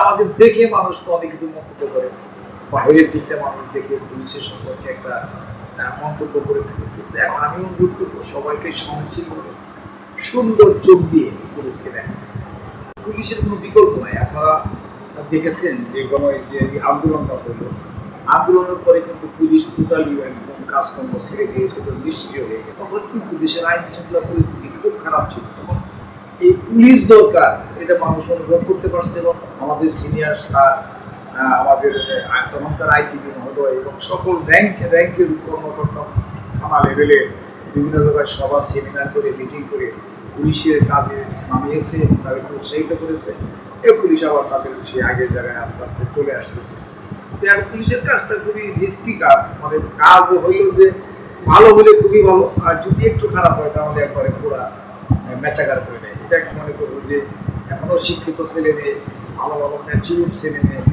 আমাদের দেখে মানুষ তো অনেক কিছু মন্তব্য করে, বাইরের দিকটা মানুষ দেখে পুলিশের সম্পর্কে একটা মন্তব্য করে থাকে। কিন্তু এখন আমি অনুরোধ করবো সবাইকে সহনশীল করে সুন্দর চোখ দিয়ে পুলিশকে দেখেন। পুলিশের কোনো বিকল্প নাই। আপনারা দেখেছেন যে যে আন্দোলনটা হলো, আন্দোলনের পরে কিন্তু পুলিশ টোটালি একদম কাজকর্ম ছেড়ে দিয়েছিল, নিষ্ক্রিয় হয়ে গেছে। তখন কিন্তু দেশের আইন শৃঙ্খলা পরিস্থিতি খুব খারাপ ছিল। তখন এই পুলিশ দরকার, এটা মানুষ অনুভব করতে পারছে। এবং আমাদের সিনিয়র স্যার, আমাদের তখনকার আইজিপি মহোদয় এবং সকল র্যাঙ্কের কর্মকর্তা থানা লেভেলে বিভিন্ন জায়গায় সভা সেমিনার করে মিটিং করে পুলিশের কাজে নামিয়েছে, তাদেরকে উৎসাহিত করেছে। এই পুলিশ আবার তাদের সেই আগের জায়গায় আস্তে আস্তে চলে আসতেছে। পুলিশের কাজটা খুবই রিস্কি কাজ, মানে কাজ হইল যে ভালো হলে খুবই ভালো, আর যদি একটু খারাপ হয় তাহলে একবারে পুরা মেচাকার করে দেয়। এটা মনে করবো যে এখনো শিক্ষিত ছেলে মেয়ে, ভালো ভালো ম্যাচিউর ছেলে মেয়ে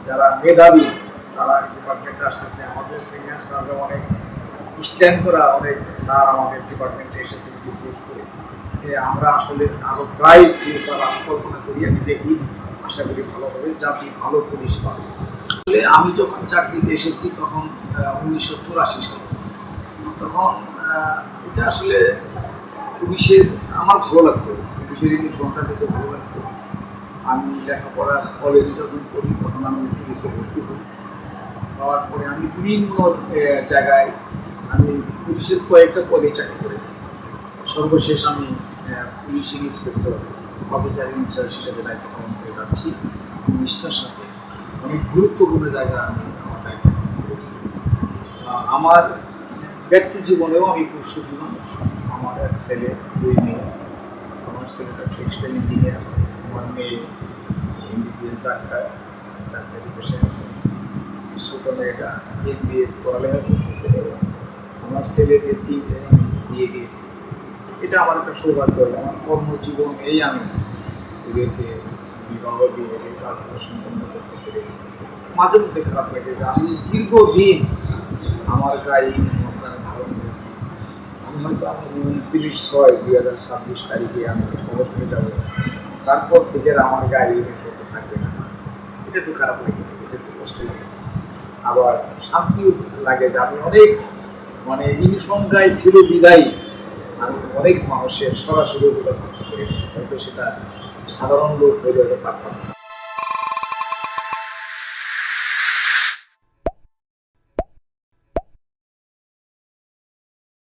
যারা মেধাবী, তারা ডিপার্টমেন্টে আসতেছে। আমাদের সিনিয়র স্যাররা অনেক স্ট্যান্ড করা, অনেক স্যার আমাদের ডিপার্টমেন্টে এসেছে বিশেষ করে। আমরা আসলে আরো প্রায় ফিউচার আমি কল্পনা করি, আমি দেখি, আশা করি ভালো হবে, জাতি ভালো পুলিশ পাবে। আসলে আমি যখন চাকরিতে এসেছি তখন 1984 সালে, তখন এটা আসলে পুলিশের আমার ভালো লাগতো, পুলিশের ইউনিফর্মটা দেখতে ভালো লাগতো। আমি লেখাপড়া কলেজে যখন পড়ি তখন আমি পুলিশে ভর্তি করি। হওয়ার পরে আমি বিভিন্ন জায়গায় আমি পুলিশের কয়েকটা পদে চাকরি করেছি। সর্বশেষ আমি পুলিশ ইন্সপেক্টর অফিসার ইনচার্জ হিসেবে দায়িত্ব পালন করে যাচ্ছি। নিষ্ঠার সাথে অনেক গুরুত্বপূর্ণ জায়গায় আমি আমার দায়িত্ব পালন করেছি। আমার ব্যক্তি জীবনেও আমি খুব সুখী মানুষ। আমার এক ছেলে, 2 মেয়ে। আমার ছেলেটা টেক্সটাইল ইঞ্জিনিয়ার, আমার মেয়ে MBBS ডাক্তারি পেশায় আছে। ছোট মেয়েটা MBA পড়ালেখা করতেছে এবং আমার ছেলেকে 3টে আমি দিয়ে দিয়েছি। এটা আমার একটা সৌভাগ্য। আমার কর্মজীবন আমি এদেরকে বিবাহ দিয়ে এই কাজগুলো সম্পন্ন করতে পেরেছি। মাঝে মধ্যে খারাপ লাগে যে আমি দীর্ঘদিন আমার গায়ে ইউনিফর্মটা ধারণ করেছি। আমি হয়তো 29/6/2026 তারিখে আমি অবসরে যাব, তারপর থেকে আমার গায়ে ইউনিফর্ম থাকবে না। এটা একটু খারাপ লাগে, এটা একটু কষ্ট লাগে। আবার শান্তিও লাগে যে আমি অনেক ইউনিফর্ম গায়ে ছিল বিদায়ী আমি অনেক মানুষের সরাসরি উপকার করতে পেরেছি। হয়তো সেটা সাধারণ লোক হয়ে যেতে পারতাম না।